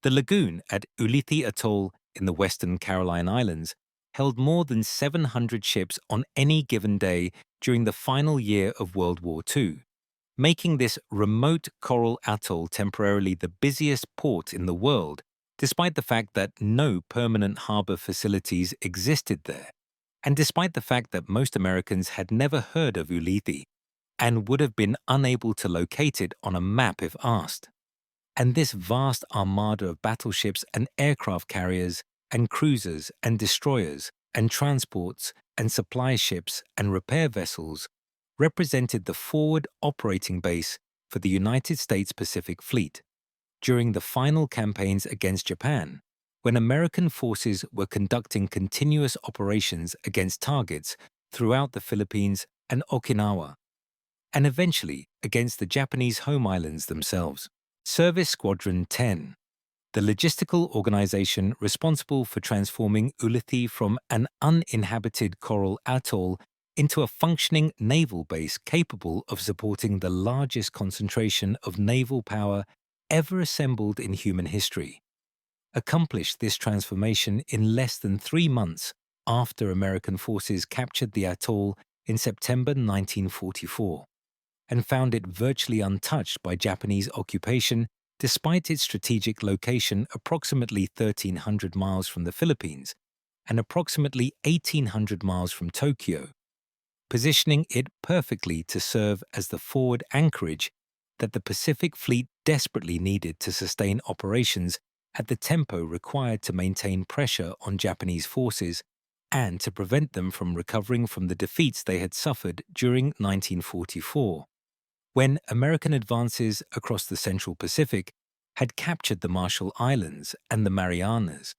The lagoon at Ulithi Atoll in the Western Caroline Islands held more than 700 ships on any given day during the final year of World War II, making this remote coral atoll temporarily the busiest port in the world, despite the fact that no permanent harbor facilities existed there, and despite the fact that most Americans had never heard of Ulithi and would have been unable to locate it on a map if asked. And this vast armada of battleships and aircraft carriers and cruisers and destroyers and transports and supply ships and repair vessels represented the forward operating base for the United States Pacific Fleet during the final campaigns against Japan, when American forces were conducting continuous operations against targets throughout the Philippines and Okinawa, and eventually against the Japanese home islands themselves. Service Squadron 10, the logistical organization responsible for transforming Ulithi from an uninhabited coral atoll into a functioning naval base capable of supporting the largest concentration of naval power ever assembled in human history, accomplished this transformation in less than 3 months after American forces captured the atoll in September 1944, and found it virtually untouched by Japanese occupation despite its strategic location approximately 1,300 miles from the Philippines and approximately 1,800 miles from Tokyo, positioning it perfectly to serve as the forward anchorage that the Pacific Fleet desperately needed to sustain operations at the tempo required to maintain pressure on Japanese forces and to prevent them from recovering from the defeats they had suffered during 1944, when American advances across the Central Pacific had captured the Marshall Islands and the Marianas,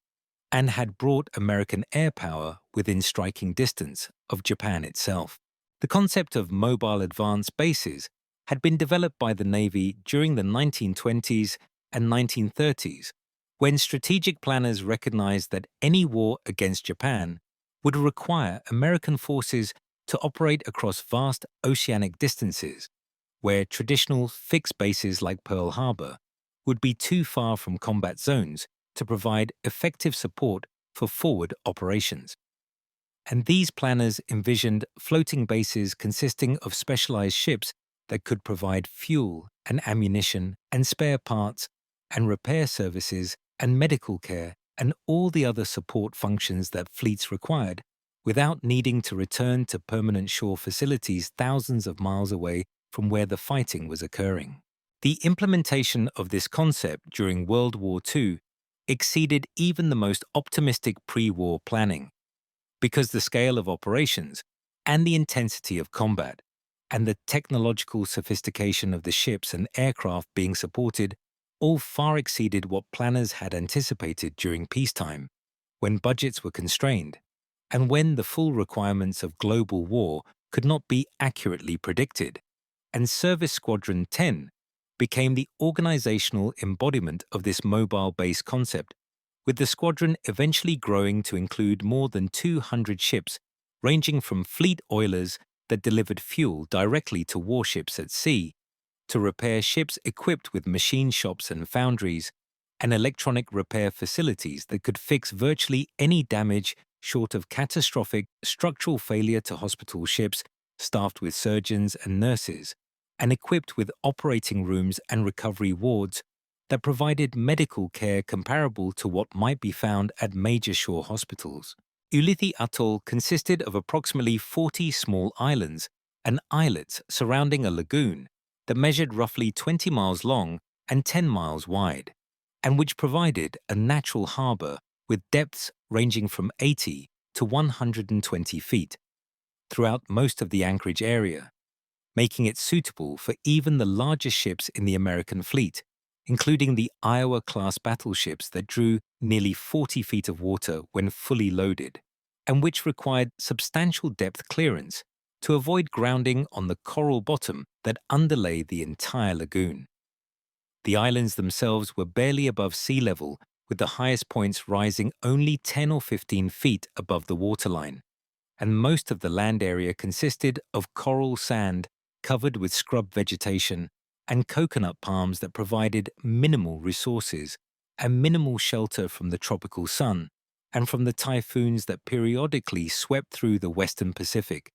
and had brought American air power within striking distance of Japan itself. The concept of mobile advance bases had been developed by the Navy during the 1920s and 1930s, when strategic planners recognized that any war against Japan would require American forces to operate across vast oceanic distances, where traditional fixed bases like Pearl Harbor would be too far from combat zones to provide effective support for forward operations. And these planners envisioned floating bases consisting of specialized ships that could provide fuel and ammunition and spare parts and repair services and medical care and all the other support functions that fleets required without needing to return to permanent shore facilities thousands of miles away from where the fighting was occurring. The implementation of this concept during World War II exceeded even the most optimistic pre-war planning, because the scale of operations and the intensity of combat and the technological sophistication of the ships and aircraft being supported all far exceeded what planners had anticipated during peacetime, when budgets were constrained, and when the full requirements of global war could not be accurately predicted. And Service Squadron 10 became the organizational embodiment of this mobile base concept, with the squadron eventually growing to include more than 200 ships ranging from fleet oilers that delivered fuel directly to warships at sea, to repair ships equipped with machine shops and foundries, and electronic repair facilities that could fix virtually any damage short of catastrophic structural failure to hospital ships staffed with surgeons and nurses, and equipped with operating rooms and recovery wards that provided medical care comparable to what might be found at major shore hospitals. Ulithi Atoll consisted of approximately 40 small islands and islets surrounding a lagoon that measured roughly 20 miles long and 10 miles wide, and which provided a natural harbor with depths ranging from 80 to 120 feet throughout most of the anchorage area, making it suitable for even the largest ships in the American fleet, including the Iowa-class battleships that drew nearly 40 feet of water when fully loaded, and which required substantial depth clearance to avoid grounding on the coral bottom that underlay the entire lagoon. The islands themselves were barely above sea level, with the highest points rising only 10 or 15 feet above the waterline, and most of the land area consisted of coral sand covered with scrub vegetation and coconut palms that provided minimal resources and minimal shelter from the tropical sun and from the typhoons that periodically swept through the western Pacific,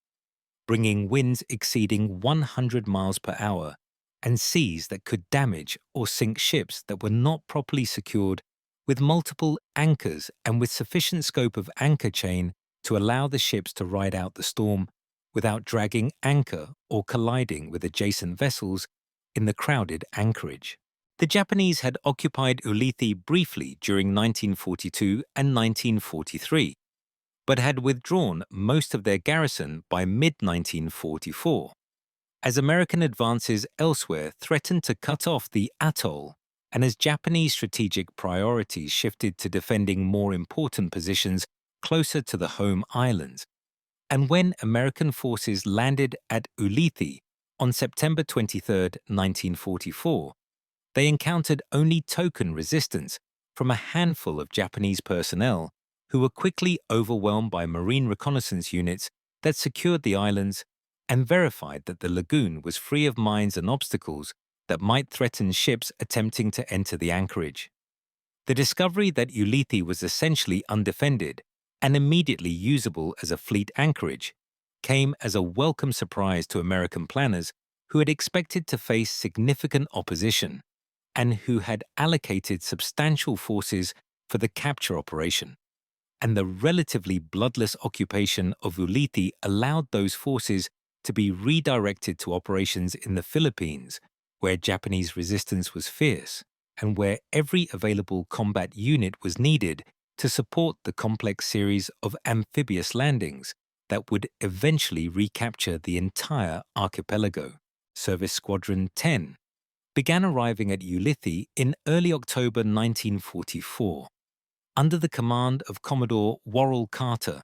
bringing winds exceeding 100 miles per hour and seas that could damage or sink ships that were not properly secured with multiple anchors and with sufficient scope of anchor chain to allow the ships to ride out the storm without dragging anchor or colliding with adjacent vessels in the crowded anchorage. The Japanese had occupied Ulithi briefly during 1942 and 1943, but had withdrawn most of their garrison by mid-1944. As American advances elsewhere threatened to cut off the atoll, and as Japanese strategic priorities shifted to defending more important positions closer to the home islands, and when American forces landed at Ulithi on September 23, 1944, they encountered only token resistance from a handful of Japanese personnel who were quickly overwhelmed by marine reconnaissance units that secured the islands and verified that the lagoon was free of mines and obstacles that might threaten ships attempting to enter the anchorage. The discovery that Ulithi was essentially undefended and immediately usable as a fleet anchorage came as a welcome surprise to American planners who had expected to face significant opposition and who had allocated substantial forces for the capture operation. And the relatively bloodless occupation of Ulithi allowed those forces to be redirected to operations in the Philippines, where Japanese resistance was fierce and where every available combat unit was needed to support the complex series of amphibious landings that would eventually recapture the entire archipelago. Service Squadron 10 began arriving at Ulithi in early October 1944, under the command of Commodore Worrall Carter,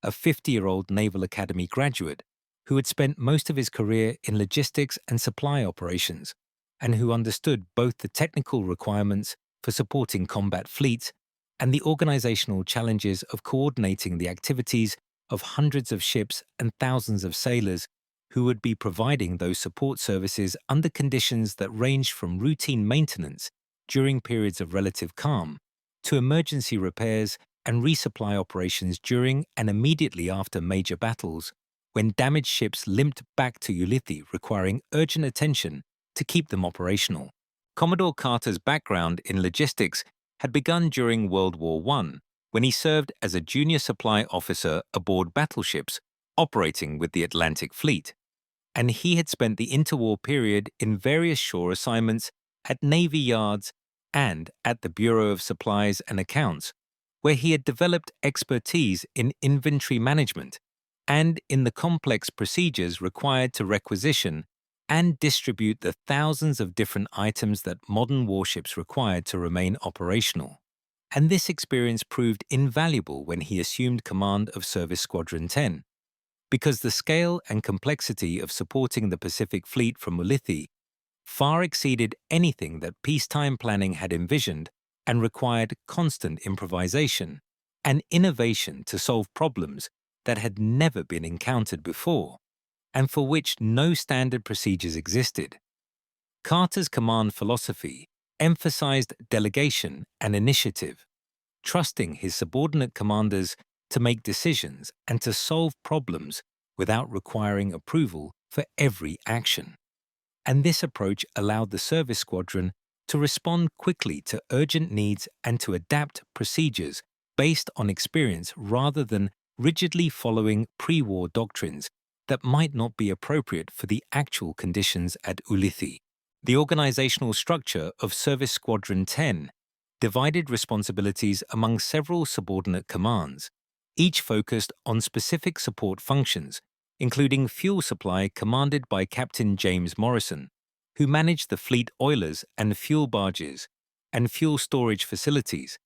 a 50-year-old Naval Academy graduate who had spent most of his career in logistics and supply operations, and who understood both the technical requirements for supporting combat fleets and the organizational challenges of coordinating the activities of hundreds of ships and thousands of sailors who would be providing those support services under conditions that ranged from routine maintenance during periods of relative calm to emergency repairs and resupply operations during and immediately after major battles, when damaged ships limped back to Ulithi requiring urgent attention to keep them operational. Commodore Carter's background in logistics had begun during World War I, when he served as a junior supply officer aboard battleships operating with the Atlantic Fleet, and he had spent the interwar period in various shore assignments at Navy yards and at the Bureau of Supplies and Accounts, where he had developed expertise in inventory management and in the complex procedures required to requisition and distribute the thousands of different items that modern warships required to remain operational. And this experience proved invaluable when he assumed command of Service Squadron 10, because the scale and complexity of supporting the Pacific Fleet from Ulithi far exceeded anything that peacetime planning had envisioned and required constant improvisation and innovation to solve problems that had never been encountered before, and for which no standard procedures existed. Carter's command philosophy emphasized delegation and initiative, trusting his subordinate commanders to make decisions and to solve problems without requiring approval for every action. And this approach allowed the service squadron to respond quickly to urgent needs and to adapt procedures based on experience rather than rigidly following pre-war doctrines that might not be appropriate for the actual conditions at Ulithi. The organizational structure of Service Squadron 10 divided responsibilities among several subordinate commands, each focused on specific support functions, including fuel supply commanded by Captain James Morrison, who managed the fleet oilers and fuel barges and fuel storage facilities,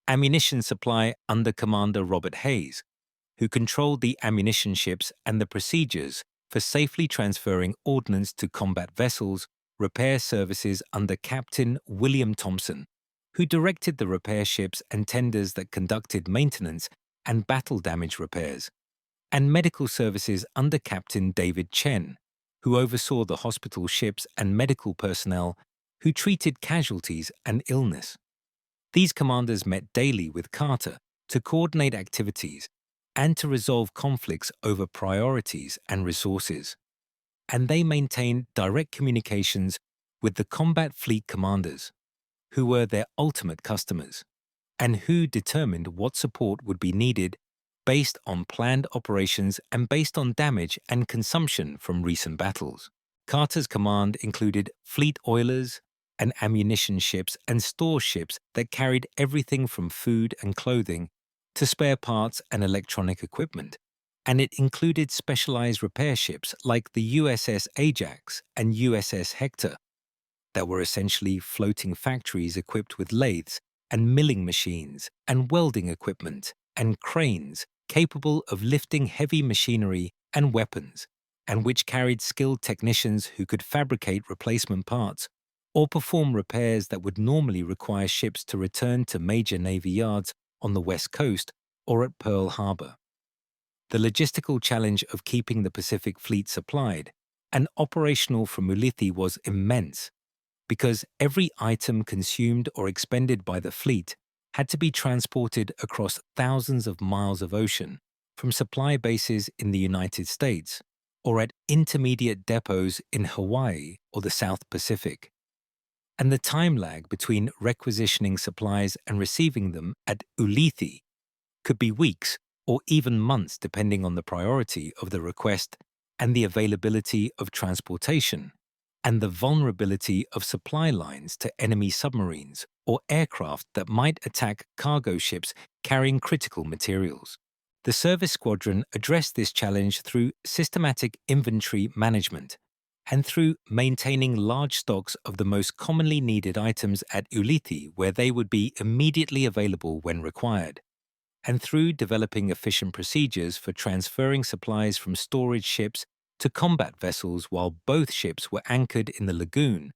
ammunition supply under Commander Robert Hayes, who controlled the ammunition ships and the procedures for safely transferring ordnance to combat vessels, repair services under Captain William Thompson, who directed the repair ships and tenders that conducted maintenance and battle damage repairs, and medical services under Captain David Chen, who oversaw the hospital ships and medical personnel who treated casualties and illness. These commanders met daily with Carter to coordinate activities and to resolve conflicts over priorities and resources. And they maintained direct communications with the combat fleet commanders, who were their ultimate customers, and who determined what support would be needed based on planned operations and based on damage and consumption from recent battles. Carter's command included fleet oilers and ammunition ships and store ships that carried everything from food and clothing to spare parts and electronic equipment, and it included specialized repair ships like the USS Ajax and USS Hector that were essentially floating factories equipped with lathes and milling machines and welding equipment and cranes capable of lifting heavy machinery and weapons, and which carried skilled technicians who could fabricate replacement parts or perform repairs that would normally require ships to return to major Navy yards on the West Coast or at Pearl Harbor. The logistical challenge of keeping the Pacific Fleet supplied and operational from Ulithi was immense, because every item consumed or expended by the fleet had to be transported across thousands of miles of ocean from supply bases in the United States or at intermediate depots in Hawaii or the South Pacific. And the time lag between requisitioning supplies and receiving them at Ulithi could be weeks or even months depending on the priority of the request and the availability of transportation, and the vulnerability of supply lines to enemy submarines or aircraft that might attack cargo ships carrying critical materials. The Service Squadron addressed this challenge through systematic inventory management and through maintaining large stocks of the most commonly needed items at Ulithi where they would be immediately available when required, and through developing efficient procedures for transferring supplies from storage ships to combat vessels while both ships were anchored in the lagoon,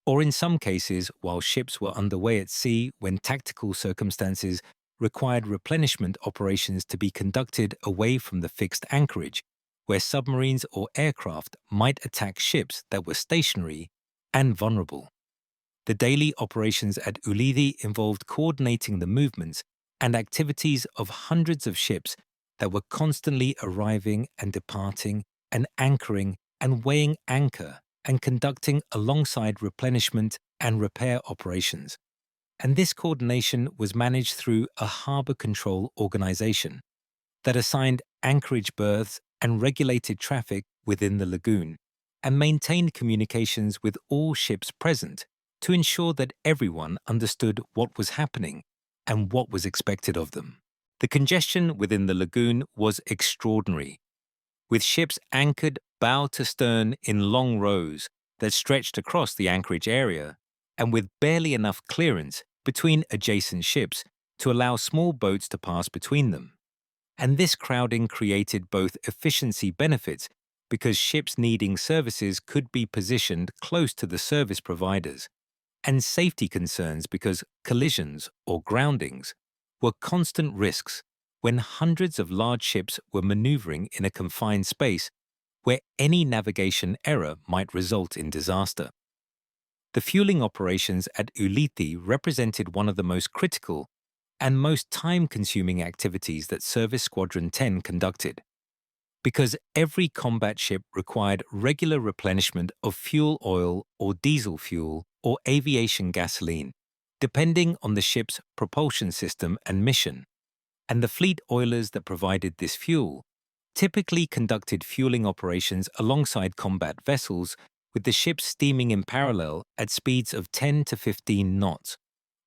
or in some cases while ships were underway at sea when tactical circumstances required replenishment operations to be conducted away from the fixed anchorage, where submarines or aircraft might attack ships that were stationary and vulnerable. The daily operations at Ulithi involved coordinating the movements and activities of hundreds of ships that were constantly arriving and departing and anchoring and weighing anchor and conducting alongside replenishment and repair operations. And this coordination was managed through a harbor control organization that assigned anchorage berths and regulated traffic within the lagoon and maintained communications with all ships present to ensure that everyone understood what was happening and what was expected of them. The congestion within the lagoon was extraordinary, with ships anchored bow to stern in long rows that stretched across the anchorage area, and with barely enough clearance between adjacent ships to allow small boats to pass between them. And this crowding created both efficiency benefits because ships needing services could be positioned close to the service providers, and safety concerns because collisions or groundings were constant risks when hundreds of large ships were maneuvering in a confined space where any navigation error might result in disaster. The fueling operations at Ulithi represented one of the most critical and most time-consuming activities that Service Squadron 10 conducted, because every combat ship required regular replenishment of fuel oil or diesel fuel or aviation gasoline, depending on the ship's propulsion system and mission, and the fleet oilers that provided this fuel typically conducted fueling operations alongside combat vessels with the ships steaming in parallel at speeds of 10 to 15 knots,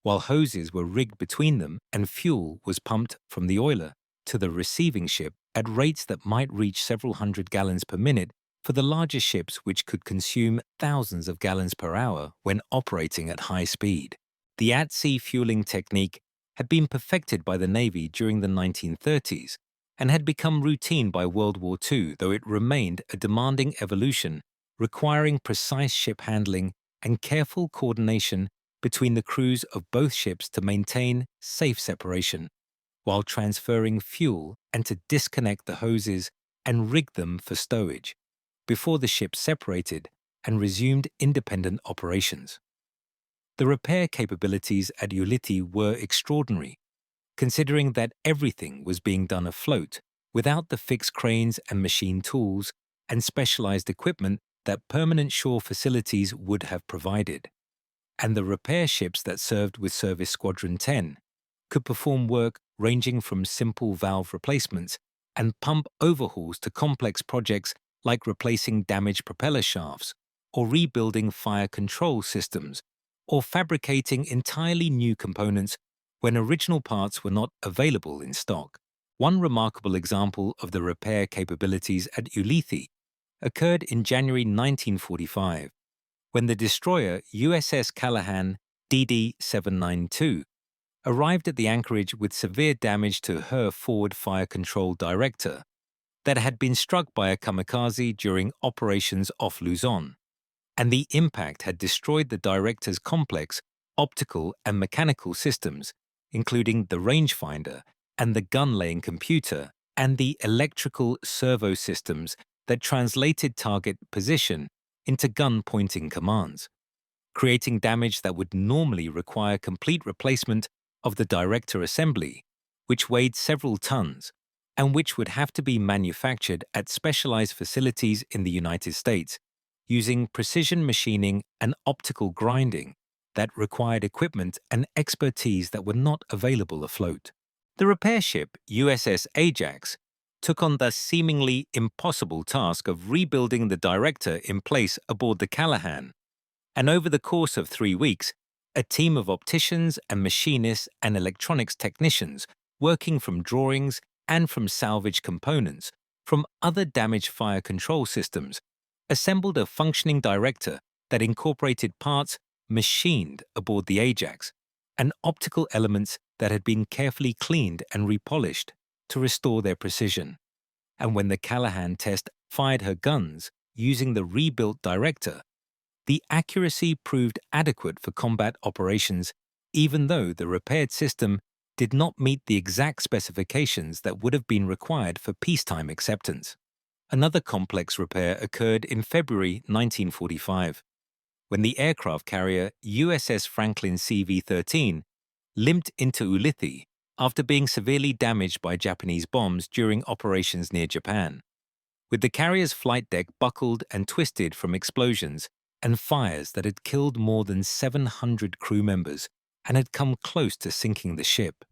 while hoses were rigged between them and fuel was pumped from the oiler to the receiving ship at rates that might reach several hundred gallons per minute for the larger ships, which could consume thousands of gallons per hour when operating at high speed. The at-sea fueling technique had been perfected by the Navy during the 1930s and had become routine by World War II, though it remained a demanding evolution requiring precise ship handling and careful coordination between the crews of both ships to maintain safe separation, while transferring fuel and to disconnect the hoses and rig them for stowage before the ships separated and resumed independent operations. The repair capabilities at Ulithi were extraordinary, considering that everything was being done afloat without the fixed cranes and machine tools and specialized equipment that permanent shore facilities would have provided. And the repair ships that served with Service Squadron 10 could perform work ranging from simple valve replacements and pump overhauls to complex projects like replacing damaged propeller shafts, or rebuilding fire control systems, or fabricating entirely new components when original parts were not available in stock. One remarkable example of the repair capabilities at Ulithi occurred in January 1945, when the destroyer USS Callahan DD-792 arrived at the anchorage with severe damage to her forward fire control director that had been struck by a kamikaze during operations off Luzon, and the impact had destroyed the director's complex optical and mechanical systems, including the rangefinder and the gun-laying computer and the electrical servo systems that translated target position into gun-pointing commands, creating damage that would normally require complete replacement of the director assembly, which weighed several tons, and which would have to be manufactured at specialized facilities in the United States, using precision machining and optical grinding that required equipment and expertise that were not available afloat. The repair ship USS Ajax took on the seemingly impossible task of rebuilding the director in place aboard the Callahan, and over the course of 3 weeks, a team of opticians and machinists and electronics technicians working from drawings and from salvaged components from other damaged fire control systems assembled a functioning director that incorporated parts machined aboard the Ajax and optical elements that had been carefully cleaned and repolished to restore their precision. And when the Callahan test fired her guns using the rebuilt director, the accuracy proved adequate for combat operations, even though the repaired system did not meet the exact specifications that would have been required for peacetime acceptance. Another complex repair occurred in February 1945, when the aircraft carrier USS Franklin CV-13 limped into Ulithi after being severely damaged by Japanese bombs during operations near Japan. With the carrier's flight deck buckled and twisted from explosions and fires that had killed more than 700 crew members and had come close to sinking the ship.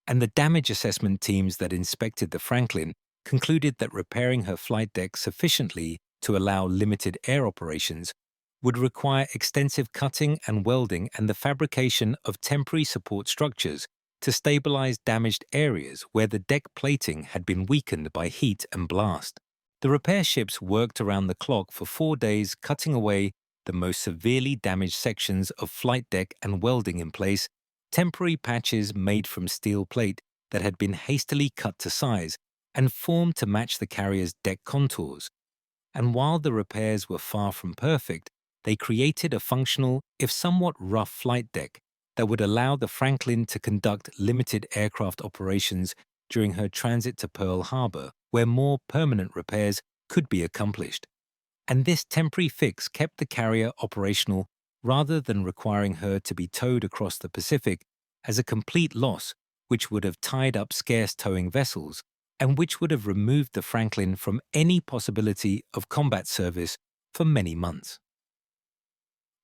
And the damage assessment teams that inspected the Franklin concluded that repairing her flight deck sufficiently to allow limited air operations would require extensive cutting and welding and the fabrication of temporary support structures to stabilize damaged areas where the deck plating had been weakened by heat and blast. The repair ships worked around the clock for 4 days, cutting away the most severely damaged sections of flight deck and welding in place temporary patches made from steel plate that had been hastily cut to size and formed to match the carrier's deck contours. And while the repairs were far from perfect, they created a functional, if somewhat rough, flight deck that would allow the Franklin to conduct limited aircraft operations during her transit to Pearl Harbor, where more permanent repairs could be accomplished. And this temporary fix kept the carrier operational rather than requiring her to be towed across the Pacific as a complete loss, which would have tied up scarce towing vessels and which would have removed the Franklin from any possibility of combat service for many months.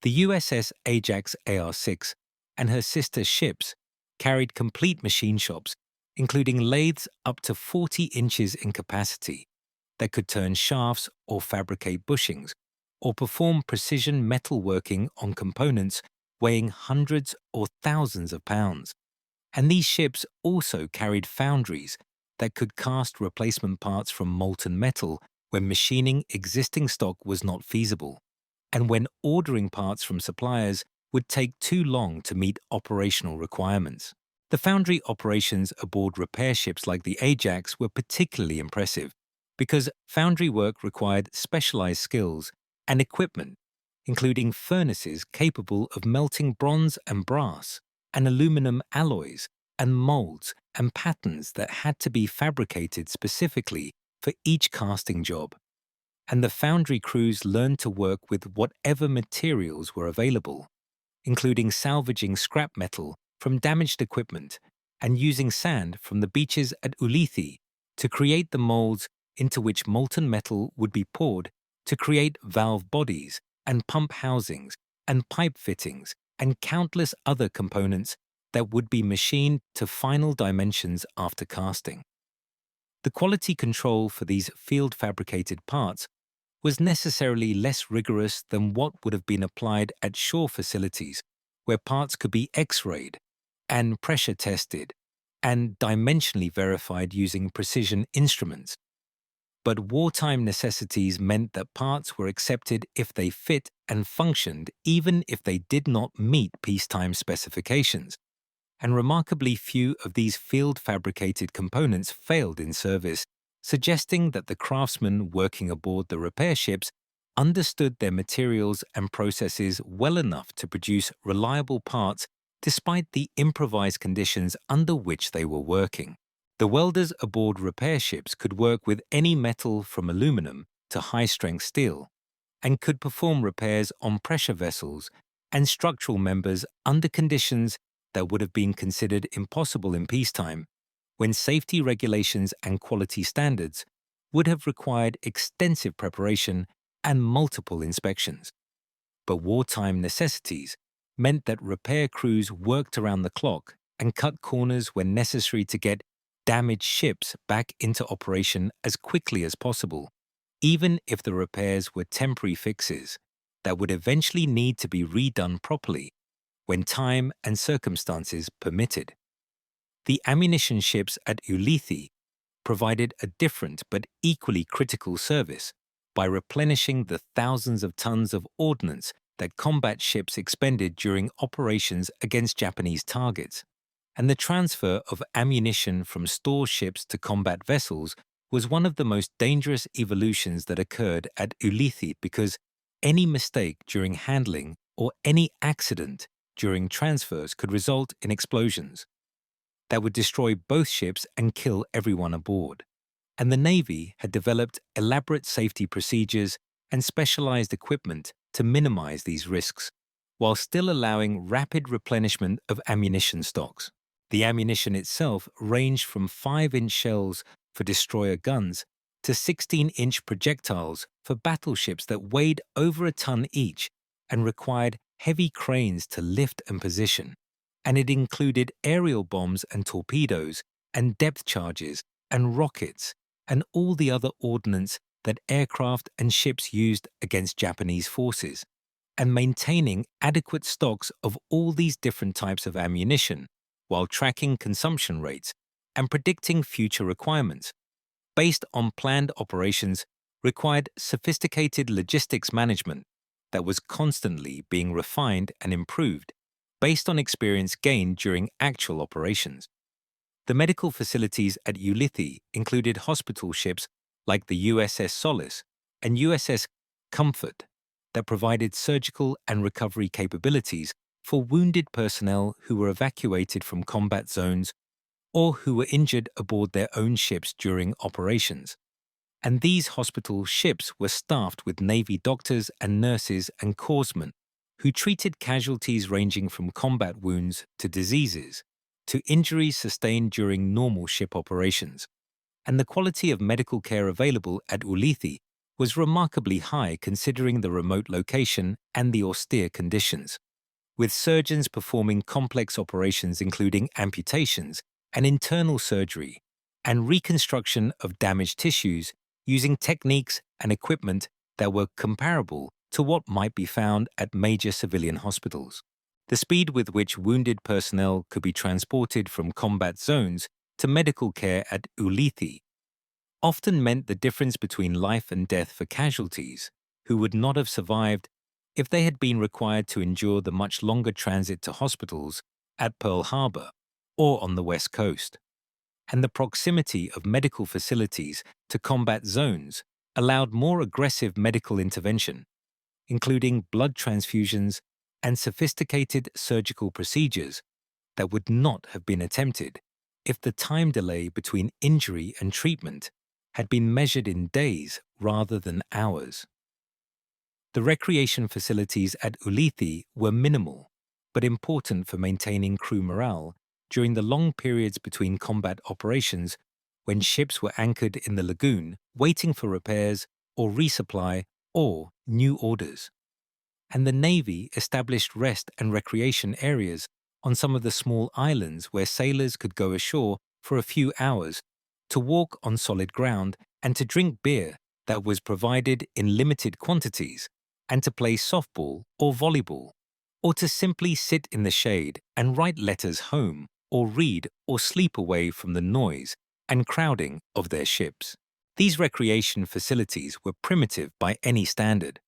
The USS Ajax AR-6 and her sister ships carried complete machine shops, including lathes up to 40 inches in capacity that could turn shafts or fabricate bushings, or perform precision metalworking on components weighing hundreds or thousands of pounds. And these ships also carried foundries that could cast replacement parts from molten metal when machining existing stock was not feasible, and when ordering parts from suppliers would take too long to meet operational requirements. The foundry operations aboard repair ships like the Ajax were particularly impressive because foundry work required specialized skills and equipment, including furnaces capable of melting bronze and brass, and aluminum alloys, and molds and patterns that had to be fabricated specifically for each casting job. And the foundry crews learned to work with whatever materials were available, including salvaging scrap metal from damaged equipment and using sand from the beaches at Ulithi to create the molds into which molten metal would be poured to create valve bodies and pump housings and pipe fittings and countless other components that would be machined to final dimensions after casting. The quality control for these field-fabricated parts was necessarily less rigorous than what would have been applied at shore facilities, where parts could be X-rayed and pressure tested and dimensionally verified using precision instruments. But wartime necessities meant that parts were accepted if they fit and functioned even if they did not meet peacetime specifications. And remarkably few of these field-fabricated components failed in service, suggesting that the craftsmen working aboard the repair ships understood their materials and processes well enough to produce reliable parts despite the improvised conditions under which they were working. The welders aboard repair ships could work with any metal from aluminum to high-strength steel, and could perform repairs on pressure vessels and structural members under conditions that would have been considered impossible in peacetime, when safety regulations and quality standards would have required extensive preparation and multiple inspections. But wartime necessities meant that repair crews worked around the clock and cut corners when necessary to get damaged ships back into operation as quickly as possible, even if the repairs were temporary fixes that would eventually need to be redone properly when time and circumstances permitted. The ammunition ships at Ulithi provided a different but equally critical service by replenishing the thousands of tons of ordnance that combat ships expended during operations against Japanese targets. And the transfer of ammunition from store ships to combat vessels was one of the most dangerous evolutions that occurred at Ulithi, because any mistake during handling or any accident during transfers could result in explosions that would destroy both ships and kill everyone aboard. And the Navy had developed elaborate safety procedures and specialized equipment to minimize these risks, while still allowing rapid replenishment of ammunition stocks. The ammunition itself ranged from 5-inch shells for destroyer guns to 16-inch projectiles for battleships that weighed over a ton each and required heavy cranes to lift and position. And it included aerial bombs and torpedoes and depth charges and rockets and all the other ordnance that aircraft and ships used against Japanese forces, and maintaining adequate stocks of all these different types of ammunition while tracking consumption rates and predicting future requirements based on planned operations required sophisticated logistics management that was constantly being refined and improved based on experience gained during actual operations. The medical facilities at Ulithi included hospital ships like the USS Solace and USS Comfort that provided surgical and recovery capabilities for wounded personnel who were evacuated from combat zones or who were injured aboard their own ships during operations. And these hospital ships were staffed with Navy doctors and nurses and corpsmen who treated casualties ranging from combat wounds to diseases to injuries sustained during normal ship operations. And the quality of medical care available at Ulithi was remarkably high considering the remote location and the austere conditions, with surgeons performing complex operations including amputations and internal surgery and reconstruction of damaged tissues using techniques and equipment that were comparable to what might be found at major civilian hospitals. The speed with which wounded personnel could be transported from combat zones to medical care at Ulithi often meant the difference between life and death for casualties who would not have survived if they had been required to endure the much longer transit to hospitals at Pearl Harbor or on the West Coast. And the proximity of medical facilities to combat zones allowed more aggressive medical intervention, including blood transfusions and sophisticated surgical procedures that would not have been attempted if the time delay between injury and treatment had been measured in days rather than hours. The recreation facilities at Ulithi were minimal, but important for maintaining crew morale during the long periods between combat operations when ships were anchored in the lagoon waiting for repairs or resupply or new orders. And the Navy established rest and recreation areas on some of the small islands where sailors could go ashore for a few hours to walk on solid ground and to drink beer that was provided in limited quantities, and to play softball or volleyball, or to simply sit in the shade and write letters home or read or sleep away from the noise and crowding of their ships. These recreation facilities were primitive by any standard,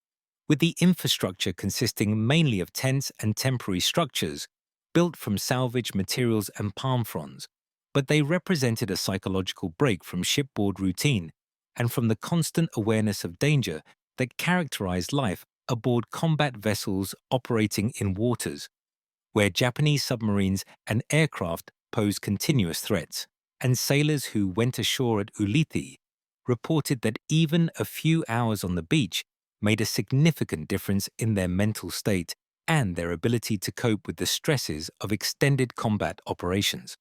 with the infrastructure consisting mainly of tents and temporary structures built from salvaged materials and palm fronds, but they represented a psychological break from shipboard routine and from the constant awareness of danger that characterized life aboard combat vessels operating in waters where Japanese submarines and aircraft posed continuous threats, and sailors who went ashore at Ulithi reported that even a few hours on the beach made a significant difference in their mental state and their ability to cope with the stresses of extended combat operations.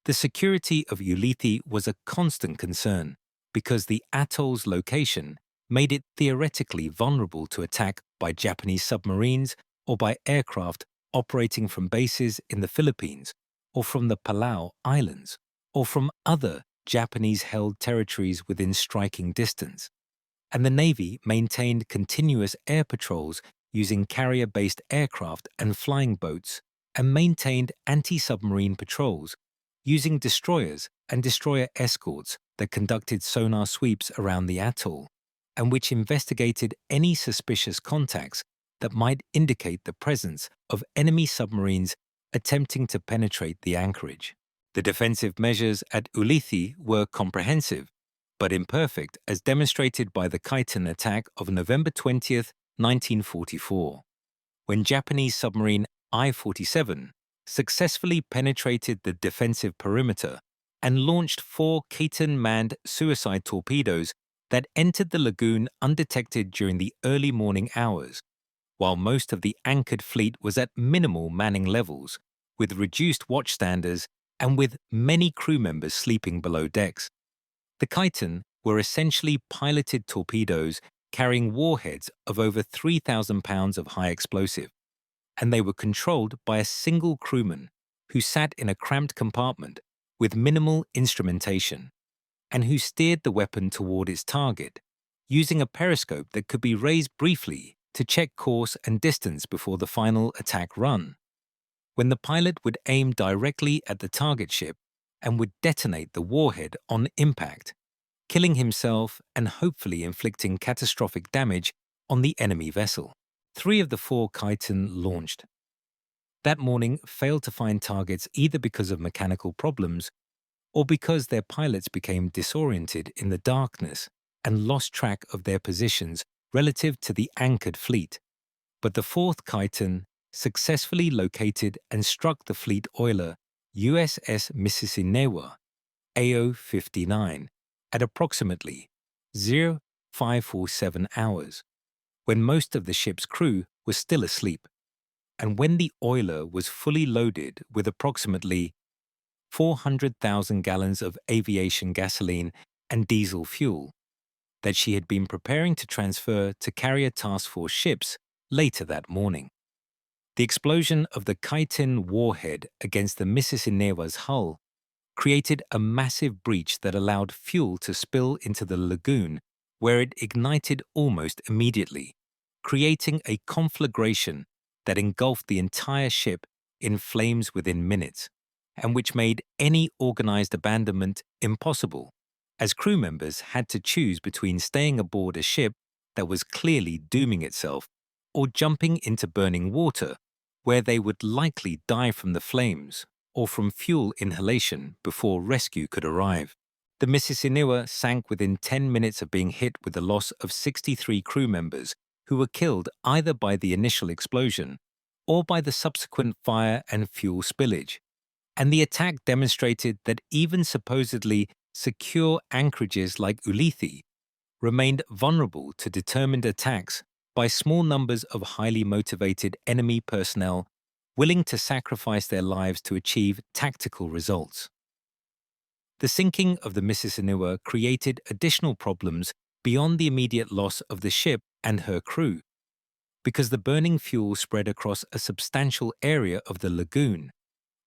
The security of Ulithi was a constant concern because the atoll's location made it theoretically vulnerable to attack by Japanese submarines or by aircraft operating from bases in the Philippines or from the Palau Islands or from other Japanese-held territories within striking distance. And the Navy maintained continuous air patrols using carrier-based aircraft and flying boats, and maintained anti-submarine patrols using destroyers and destroyer escorts that conducted sonar sweeps around the atoll, and which investigated any suspicious contacts that might indicate the presence of enemy submarines attempting to penetrate the anchorage. The defensive measures at Ulithi were comprehensive, but imperfect, as demonstrated by the Kaiten attack of November 20, 1944, when Japanese submarine I-47 successfully penetrated the defensive perimeter and launched 4 Kaiten manned suicide torpedoes that entered the lagoon undetected during the early morning hours, while most of the anchored fleet was at minimal manning levels, with reduced watchstanders and with many crew members sleeping below decks. The Kaiten were essentially piloted torpedoes carrying warheads of over 3,000 pounds of high explosive, and they were controlled by a single crewman who sat in a cramped compartment with minimal instrumentation, and who steered the weapon toward its target, using a periscope that could be raised briefly to check course and distance before the final attack run, when the pilot would aim directly at the target ship and would detonate the warhead on impact, killing himself and hopefully inflicting catastrophic damage on the enemy vessel. 3 of the 4 Kaiten launched that morning failed to find targets either because of mechanical problems or because their pilots became disoriented in the darkness and lost track of their positions relative to the anchored fleet. But the 4th Kaiten successfully located and struck the fleet oiler USS Mississinewa AO-59 at approximately 0547 hours, when most of the ship's crew was still asleep, and when the oiler was fully loaded with approximately 400,000 gallons of aviation gasoline and diesel fuel that she had been preparing to transfer to carrier task force ships later that morning. The explosion of the Kaiten warhead against the Mississinewa's hull created a massive breach that allowed fuel to spill into the lagoon, where it ignited almost immediately, creating a conflagration that engulfed the entire ship in flames within minutes, and which made any organized abandonment impossible, as crew members had to choose between staying aboard a ship that was clearly dooming itself or jumping into burning water, where they would likely die from the flames or from fuel inhalation before rescue could arrive. The Mississinewa sank within 10 minutes of being hit with the loss of 63 crew members who were killed either by the initial explosion or by the subsequent fire and fuel spillage. And the attack demonstrated that even supposedly secure anchorages like Ulithi remained vulnerable to determined attacks by small numbers of highly motivated enemy personnel willing to sacrifice their lives to achieve tactical results. The sinking of the Mississinewa created additional problems beyond the immediate loss of the ship and her crew, because the burning fuel spread across a substantial area of the lagoon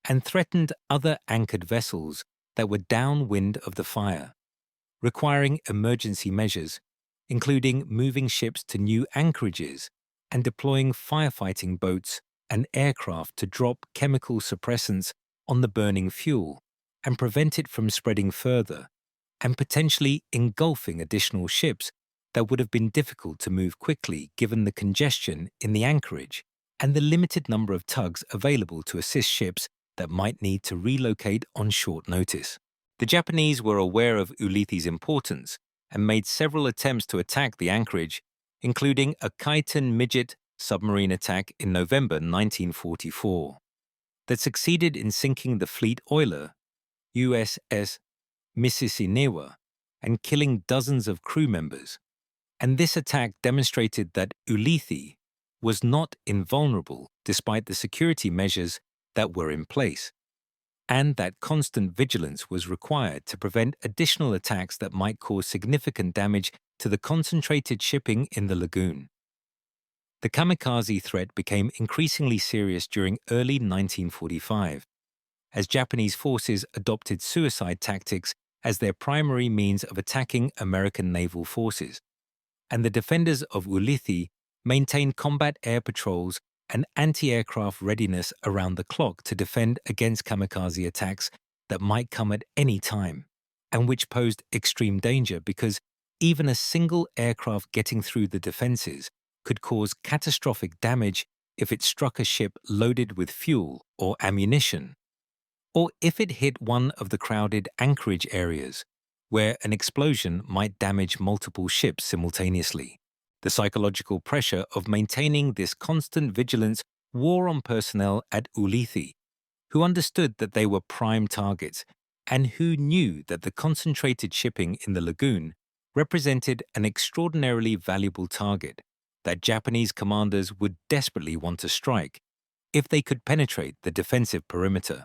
and threatened other anchored vessels that were downwind of the fire, requiring emergency measures, including moving ships to new anchorages and deploying firefighting boats and aircraft to drop chemical suppressants on the burning fuel and prevent it from spreading further, and potentially engulfing additional ships that would have been difficult to move quickly given the congestion in the anchorage and the limited number of tugs available to assist ships that might need to relocate on short notice. The Japanese were aware of Ulithi's importance and made several attempts to attack the anchorage, including a Kaiten midget submarine attack in November 1944 that succeeded in sinking the fleet oiler USS Mississinewa and killing dozens of crew members. And this attack demonstrated that Ulithi was not invulnerable despite the security measures that were in place, and that constant vigilance was required to prevent additional attacks that might cause significant damage to the concentrated shipping in the lagoon. The kamikaze threat became increasingly serious during early 1945, as Japanese forces adopted suicide tactics as their primary means of attacking American naval forces, and the defenders of Ulithi maintained combat air patrols and anti-aircraft readiness around the clock to defend against kamikaze attacks that might come at any time, and which posed extreme danger because even a single aircraft getting through the defenses could cause catastrophic damage if it struck a ship loaded with fuel or ammunition, or if it hit one of the crowded anchorage areas, where an explosion might damage multiple ships simultaneously. The psychological pressure of maintaining this constant vigilance wore on personnel at Ulithi, who understood that they were prime targets and who knew that the concentrated shipping in the lagoon represented an extraordinarily valuable target that Japanese commanders would desperately want to strike if they could penetrate the defensive perimeter.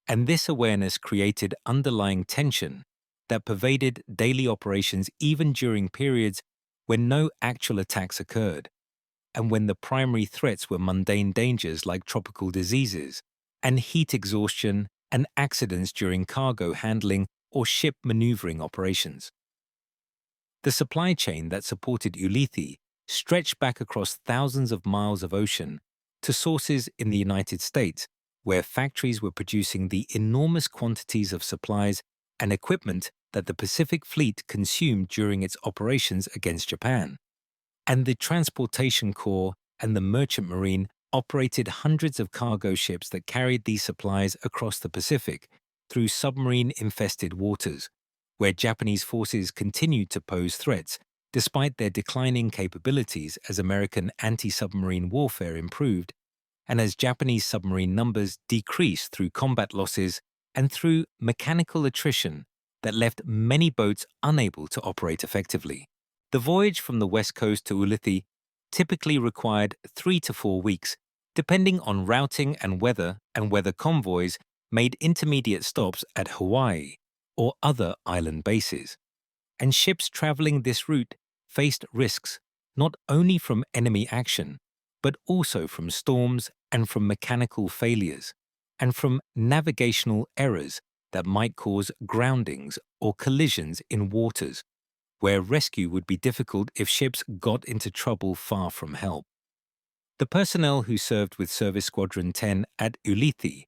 And this awareness created underlying tension that pervaded daily operations even during periods when no actual attacks occurred, and when the primary threats were mundane dangers like tropical diseases and heat exhaustion and accidents during cargo handling or ship maneuvering operations. The supply chain that supported Ulithi stretched back across thousands of miles of ocean to sources in the United States, where factories were producing the enormous quantities of supplies and equipment that the Pacific Fleet consumed during its operations against Japan. And the Transportation Corps and the Merchant Marine operated hundreds of cargo ships that carried these supplies across the Pacific through submarine-infested waters, where Japanese forces continued to pose threats despite their declining capabilities as American anti-submarine warfare improved and as Japanese submarine numbers decreased through combat losses and through mechanical attrition that left many boats unable to operate effectively. The voyage from the west coast to Ulithi typically required 3 to 4 weeks, depending on routing and whether convoys made intermediate stops at Hawaii or other island bases. And ships traveling this route faced risks not only from enemy action, but also from storms and from mechanical failures, and from navigational errors that might cause groundings or collisions in waters, where rescue would be difficult if ships got into trouble far from help. The personnel who served with Service Squadron 10 at Ulithi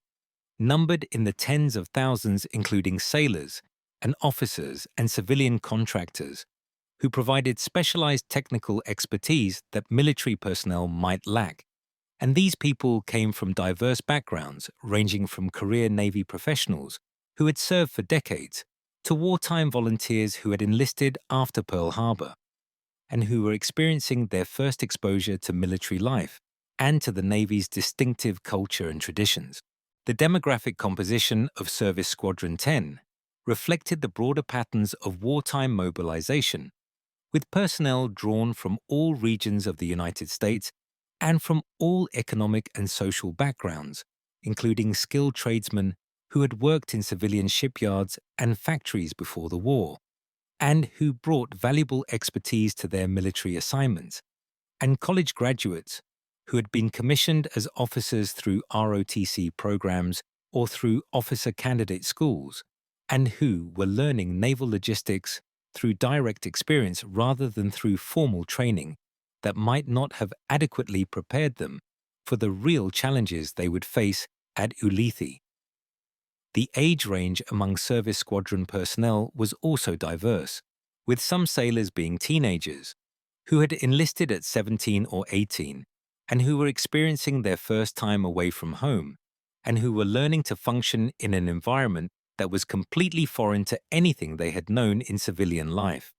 numbered in the tens of thousands, including sailors and officers and civilian contractors, who provided specialized technical expertise that military personnel might lack. And these people came from diverse backgrounds, ranging from career Navy professionals who had served for decades to wartime volunteers who had enlisted after Pearl Harbor and who were experiencing their first exposure to military life and to the Navy's distinctive culture and traditions. The demographic composition of Service Squadron 10 reflected the broader patterns of wartime mobilization, with personnel drawn from all regions of the United States and from all economic and social backgrounds, including skilled tradesmen who had worked in civilian shipyards and factories before the war, and who brought valuable expertise to their military assignments, and college graduates who had been commissioned as officers through ROTC programs or through officer candidate schools, and who were learning naval logistics through direct experience rather than through formal training that might not have adequately prepared them for the real challenges they would face at Ulithi. The age range among Service Squadron personnel was also diverse, with some sailors being teenagers, who had enlisted at 17 or 18, and who were experiencing their first time away from home, and who were learning to function in an environment that was completely foreign to anything they had known in civilian life,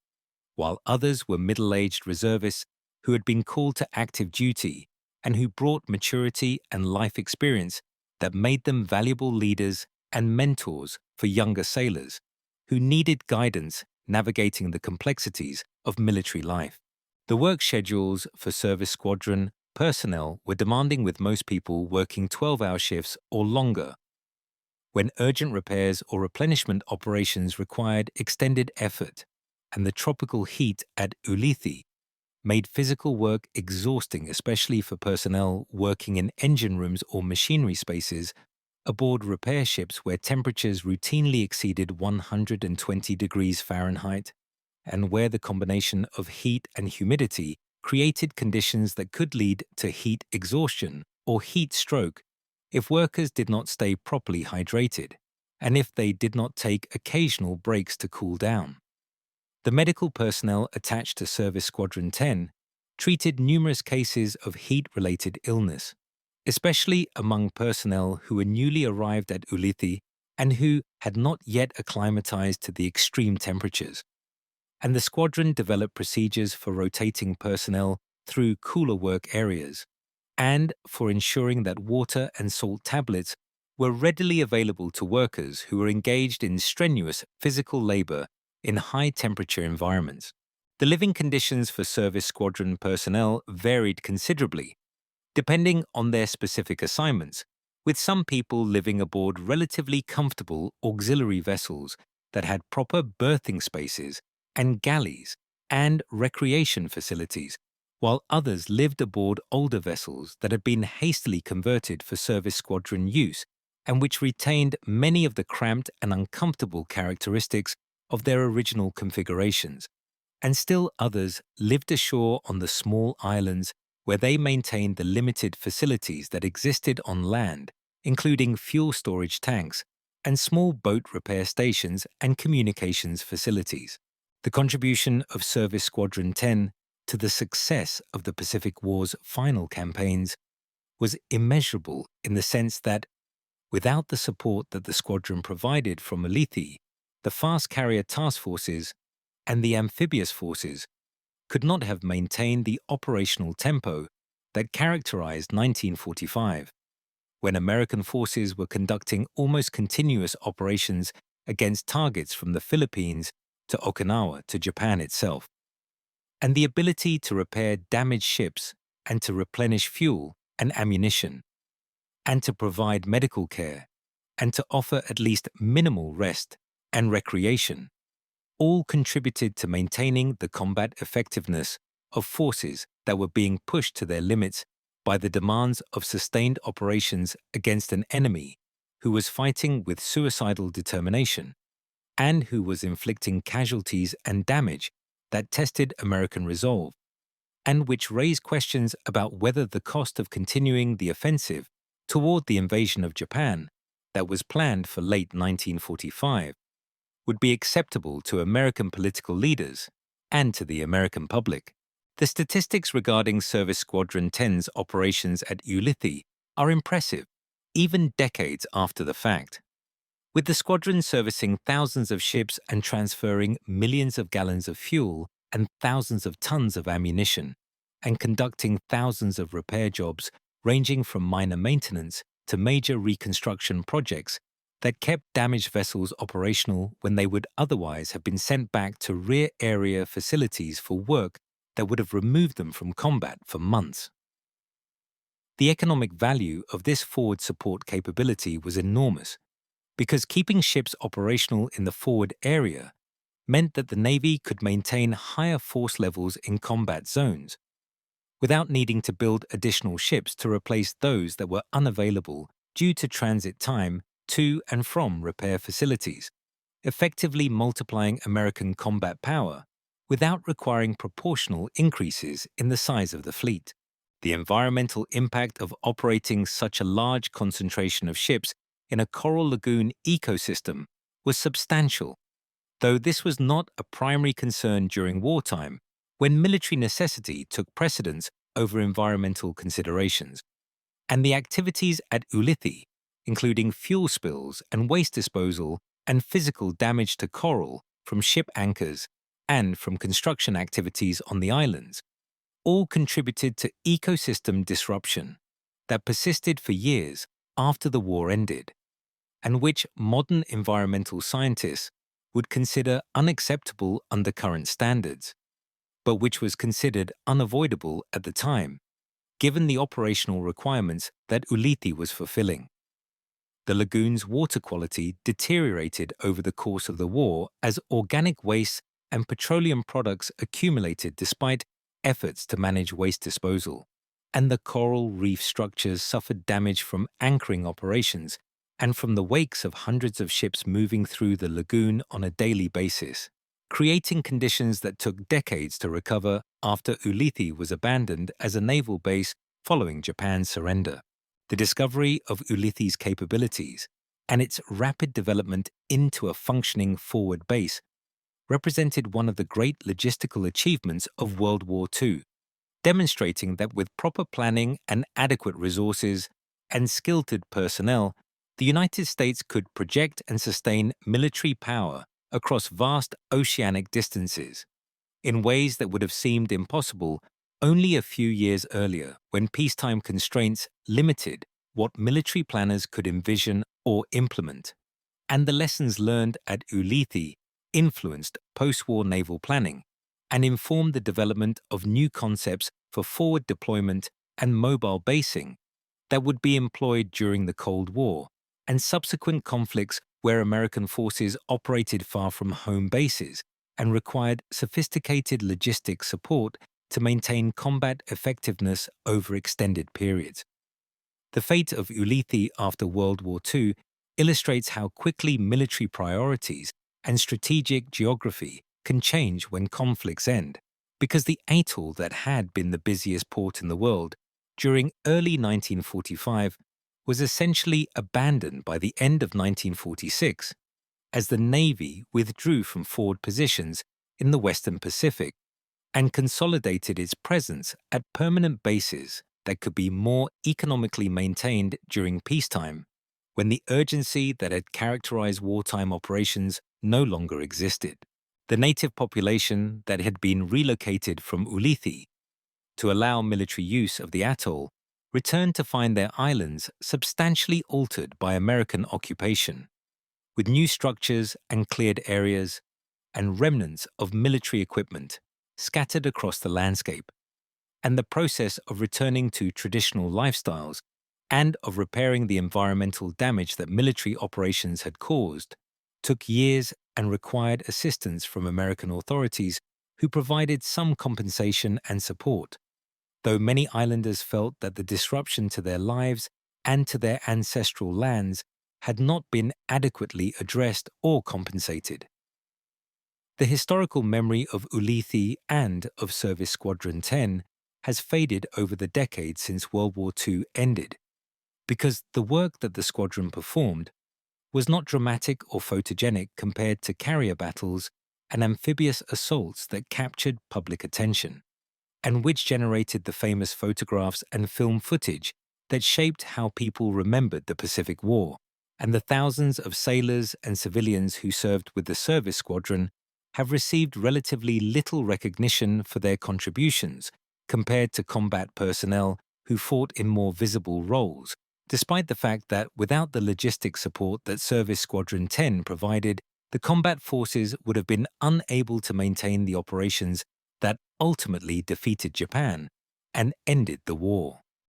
while others were middle-aged reservists who had been called to active duty and who brought maturity and life experience that made them valuable leaders and mentors for younger sailors who needed guidance navigating the complexities of military life. The work schedules for Service Squadron personnel were demanding, with most people working 12-hour shifts or longer, when urgent repairs or replenishment operations required extended effort, and the tropical heat at Ulithi made physical work exhausting, especially for personnel working in engine rooms or machinery spaces aboard repair ships where temperatures routinely exceeded 120 degrees Fahrenheit, and where the combination of heat and humidity created conditions that could lead to heat exhaustion or heat stroke if workers did not stay properly hydrated, and if they did not take occasional breaks to cool down. The medical personnel attached to Service Squadron 10 treated numerous cases of heat-related illness, especially among personnel who were newly arrived at Ulithi and who had not yet acclimatized to the extreme temperatures. And the squadron developed procedures for rotating personnel through cooler work areas, and for ensuring that water and salt tablets were readily available to workers who were engaged in strenuous physical labor in high-temperature environments. The living conditions for Service Squadron personnel varied considerably, depending on their specific assignments, with some people living aboard relatively comfortable auxiliary vessels that had proper berthing spaces and galleys and recreation facilities, while others lived aboard older vessels that had been hastily converted for Service Squadron use and which retained many of the cramped and uncomfortable characteristics of their original configurations. And still others lived ashore on the small islands where they maintained the limited facilities that existed on land, including fuel storage tanks and small boat repair stations and communications facilities. The contribution of Service Squadron 10 to the success of the Pacific War's final campaigns was immeasurable, in the sense that, without the support that the squadron provided from Ulithi, the fast carrier task forces and the amphibious forces could not have maintained the operational tempo that characterized 1945, when American forces were conducting almost continuous operations against targets from the Philippines to Okinawa to Japan itself, and the ability to repair damaged ships and to replenish fuel and ammunition, and to provide medical care, and to offer at least minimal rest and recreation, all contributed to maintaining the combat effectiveness of forces that were being pushed to their limits by the demands of sustained operations against an enemy who was fighting with suicidal determination and who was inflicting casualties and damage that tested American resolve, and which raised questions about whether the cost of continuing the offensive toward the invasion of Japan that was planned for late 1945 would be acceptable to American political leaders and to the American public. The statistics regarding Service Squadron 10's operations at Ulithi are impressive, even decades after the fact. With the squadron servicing thousands of ships and transferring millions of gallons of fuel and thousands of tons of ammunition, and conducting thousands of repair jobs ranging from minor maintenance to major reconstruction projects that kept damaged vessels operational when they would otherwise have been sent back to rear area facilities for work that would have removed them from combat for months. The economic value of this forward support capability was enormous, because keeping ships operational in the forward area meant that the Navy could maintain higher force levels in combat zones, without needing to build additional ships to replace those that were unavailable due to transit time to and from repair facilities, effectively multiplying American combat power without requiring proportional increases in the size of the fleet. The environmental impact of operating such a large concentration of ships in a coral lagoon ecosystem was substantial, though this was not a primary concern during wartime, when military necessity took precedence over environmental considerations. And the activities at Ulithi, including fuel spills and waste disposal and physical damage to coral from ship anchors and from construction activities on the islands, all contributed to ecosystem disruption that persisted for years after the war ended, and which modern environmental scientists would consider unacceptable under current standards, but which was considered unavoidable at the time, given the operational requirements that Ulithi was fulfilling. The lagoon's water quality deteriorated over the course of the war as organic waste and petroleum products accumulated despite efforts to manage waste disposal, and the coral reef structures suffered damage from anchoring operations and from the wakes of hundreds of ships moving through the lagoon on a daily basis, creating conditions that took decades to recover after Ulithi was abandoned as a naval base following Japan's surrender. The discovery of Ulithi's capabilities and its rapid development into a functioning forward base represented one of the great logistical achievements of World War II, demonstrating that with proper planning and adequate resources and skilled personnel, the United States could project and sustain military power across vast oceanic distances in ways that would have seemed impossible only a few years earlier, when peacetime constraints limited what military planners could envision or implement. And the lessons learned at Ulithi influenced post-war naval planning and informed the development of new concepts for forward deployment and mobile basing that would be employed during the Cold War and subsequent conflicts where American forces operated far from home bases and required sophisticated logistic support to maintain combat effectiveness over extended periods. The fate of Ulithi after World War II illustrates how quickly military priorities and strategic geography can change when conflicts end, because the atoll that had been the busiest port in the world during early 1945 was essentially abandoned by the end of 1946, as the Navy withdrew from forward positions in the Western Pacific and consolidated its presence at permanent bases that could be more economically maintained during peacetime, when the urgency that had characterized wartime operations no longer existed. The native population that had been relocated from Ulithi to allow military use of the atoll returned to find their islands substantially altered by American occupation, with new structures and cleared areas and remnants of military equipment scattered across the landscape. And the process of returning to traditional lifestyles and of repairing the environmental damage that military operations had caused took years and required assistance from American authorities, who provided some compensation and support, though many islanders felt that the disruption to their lives and to their ancestral lands had not been adequately addressed or compensated. The historical memory of Ulithi and of Service Squadron 10 has faded over the decades since World War II ended, because the work that the squadron performed was not dramatic or photogenic compared to carrier battles and amphibious assaults that captured public attention, and which generated the famous photographs and film footage that shaped how people remembered the Pacific War. And the thousands of sailors and civilians who served with the Service Squadron have received relatively little recognition for their contributions compared to combat personnel who fought in more visible roles, despite the fact that without the logistic support that Service Squadron 10 provided, the combat forces would have been unable to maintain the operations that ultimately defeated Japan and ended the war.